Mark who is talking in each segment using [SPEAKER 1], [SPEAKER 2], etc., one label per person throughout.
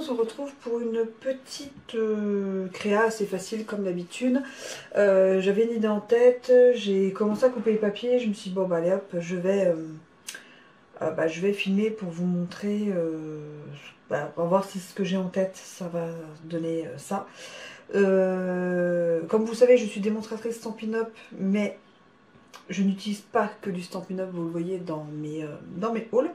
[SPEAKER 1] se retrouve pour une petite créa assez facile comme d'habitude. J'avais une idée en tête, j'ai commencé à couper les papiers, je me suis dit bon bah allez hop, je vais filmer pour vous montrer, on va voir si ce que j'ai en tête, ça va donner ça. Comme vous savez, je suis démonstratrice Stampin' Up, mais je n'utilise pas que du Stampin' Up, vous le voyez dans mes hauls.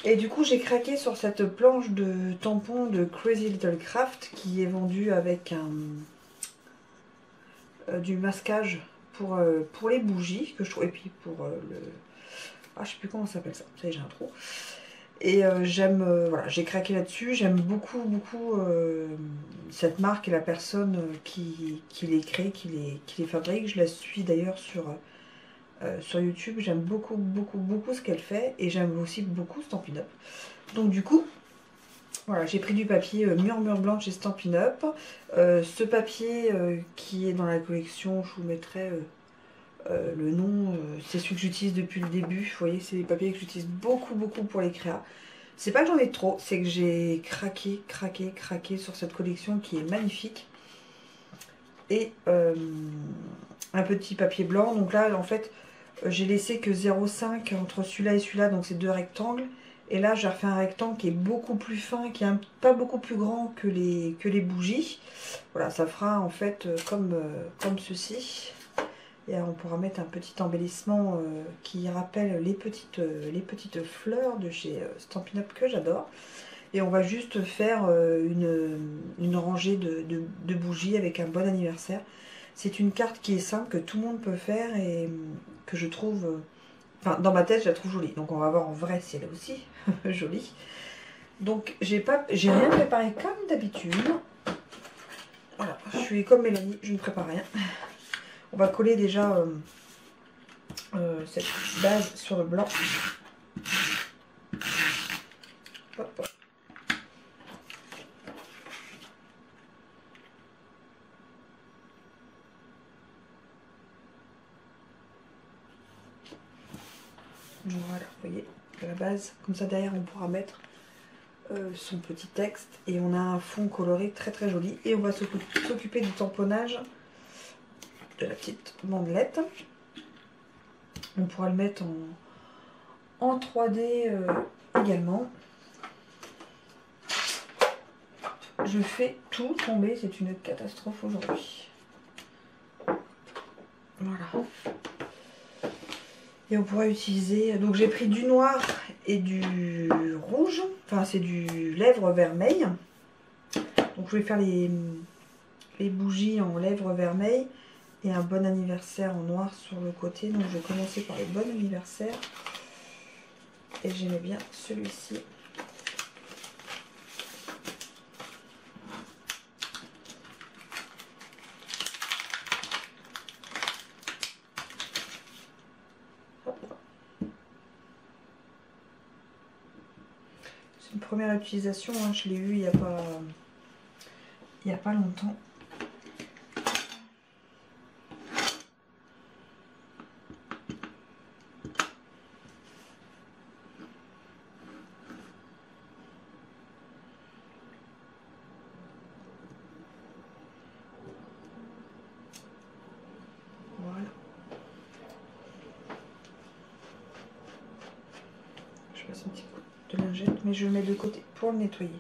[SPEAKER 1] Et du coup j'ai craqué sur cette planche de tampon de Crazy Little Craft qui est vendue avec du masquage pour les bougies que je trouve, et puis pour je sais plus comment ça s'appelle ça, ça y est j'ai un trou. Et j'aime, voilà, j'ai craqué là-dessus, j'aime beaucoup cette marque et la personne qui les crée, qui les fabrique. Je la suis d'ailleurs sur YouTube, j'aime beaucoup ce qu'elle fait et j'aime aussi beaucoup Stampin' Up. Donc du coup, voilà, j'ai pris du papier Murmure Blanc chez Stampin' Up. Ce papier qui est dans la collection, je vous mettrai le nom, c'est celui que j'utilise depuis le début. Vous voyez, c'est des papiers que j'utilise beaucoup pour les créas. C'est pas que j'en ai trop, c'est que j'ai craqué sur cette collection qui est magnifique. Et un petit papier blanc. Donc là, en fait, j'ai laissé que 0,5 entre celui-là et celui-là, donc c'est deux rectangles. Et là, j'ai refait un rectangle qui est beaucoup plus fin, qui est pas beaucoup plus grand que les bougies. Voilà, ça fera en fait comme ceci. Et on pourra mettre un petit embellissement qui rappelle les petites fleurs de chez Stampin' Up que j'adore. Et on va juste faire une rangée de bougies avec un bon anniversaire. C'est une carte qui est simple, que tout le monde peut faire et que je trouve... Enfin, dans ma tête, je la trouve jolie. Donc on va voir en vrai si elle est aussi jolie. Donc j'ai rien préparé comme d'habitude. Voilà, je suis comme Mélanie, je ne prépare rien. On va coller déjà cette base sur le blanc. Hop. Voilà, vous voyez, la base. Comme ça derrière on pourra mettre son petit texte. Et on a un fond coloré très joli. Et on va s'occuper du tamponnage de la petite bandelette. On pourra le mettre en 3D également. Je fais tout tomber, c'est une catastrophe aujourd'hui. Voilà. Et on pourra utiliser, donc j'ai pris du noir et du rouge, enfin c'est du lèvre vermeil. Donc je vais faire les bougies en lèvre vermeil et un bon anniversaire en noir sur le côté. Donc je vais commencer par le bon anniversaire. Et j'aimais bien celui-ci. C'est une première utilisation, hein. Je l'ai eu il n'y a pas longtemps. Voilà. Je passe un petit coup de lingette, mais je le mets de côté pour le nettoyer.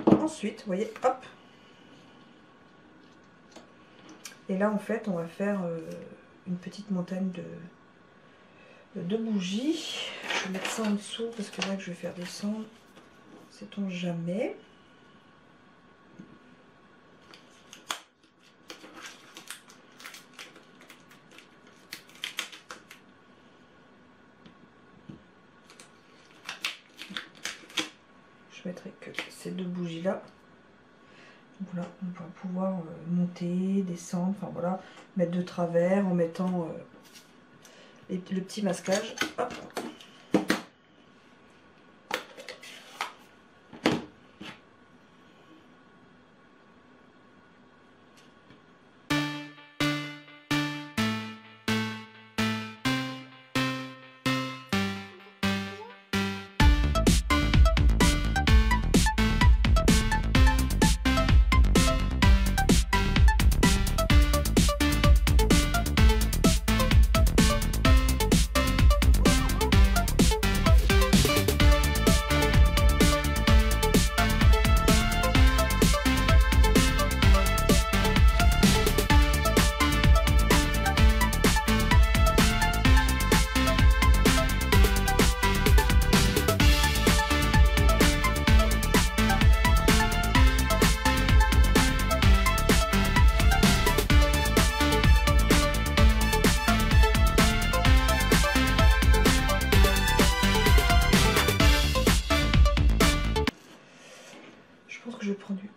[SPEAKER 1] Ensuite, vous voyez, hop. Et là, en fait, on va faire une petite montagne de bougies. Je vais mettre ça en dessous parce que là que je vais faire descendre, sait-on jamais. Je mettrai que ces deux bougies là. Voilà, on va pouvoir monter, descendre, enfin voilà, mettre de travers en mettant le petit masquage. Hop.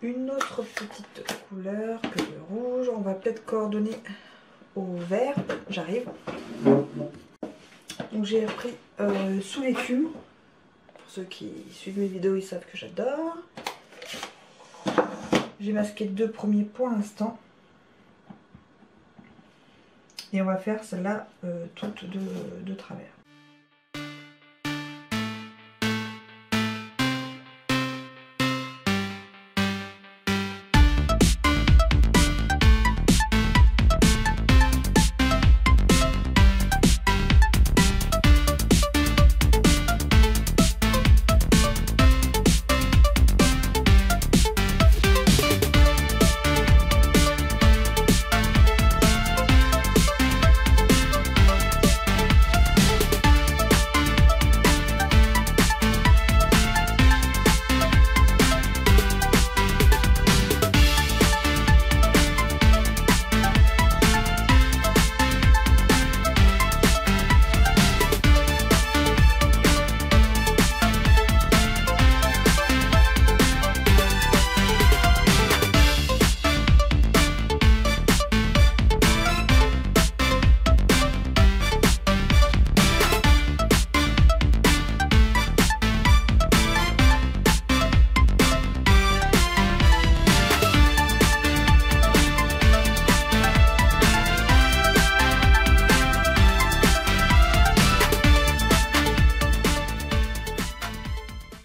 [SPEAKER 1] une autre petite couleur que le rouge. On va peut-être coordonner au vert. J'arrive. Donc j'ai pris sous l'écume. Pour ceux qui suivent mes vidéos, ils savent que j'adore. J'ai masqué 2 premiers pour l'instant. Et on va faire celle-là toute de travers.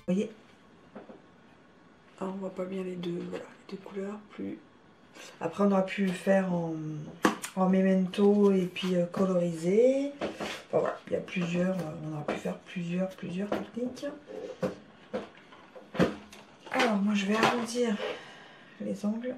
[SPEAKER 1] Vous voyez, alors on voit pas bien les deux, voilà, les 2 couleurs. Plus après on aurait pu le faire en memento et puis coloriser. Enfin, voilà, il y a plusieurs, on aurait pu faire plusieurs techniques. Alors moi je vais arrondir les angles.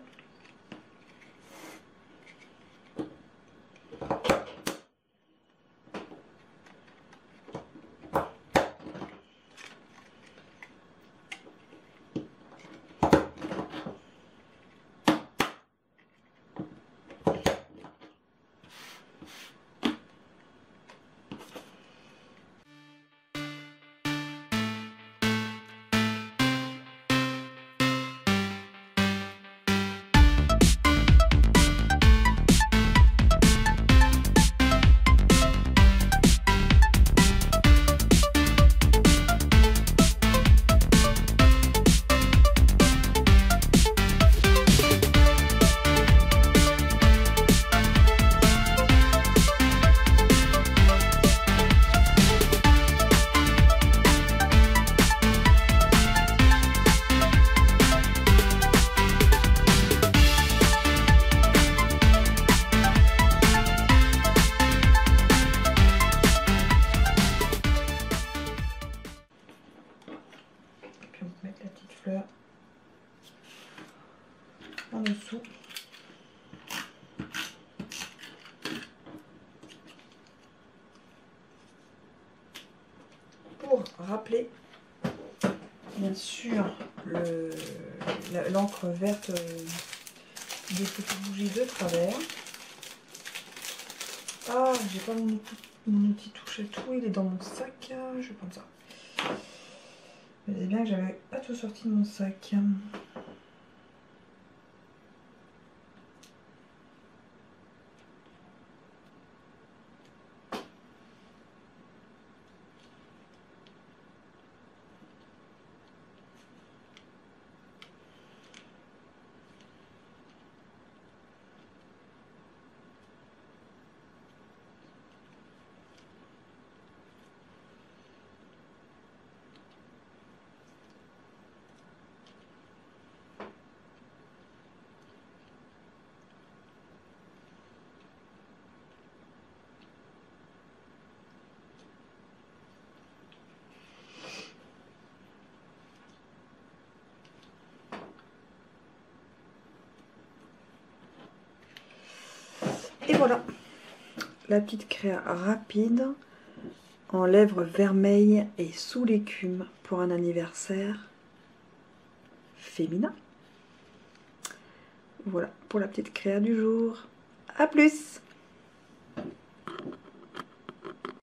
[SPEAKER 1] En dessous. Pour rappeler bien sûr l'encre verte des petites bougies de travers. Ah, j'ai pas mon outil touche à tout, il est dans mon sac. Je vais prendre ça. Vous voyez bien que j'avais pas tout sorti de mon sac. Et voilà, la petite créa rapide en lèvres vermeilles et sous l'écume pour un anniversaire féminin. Voilà pour la petite créa du jour. À plus!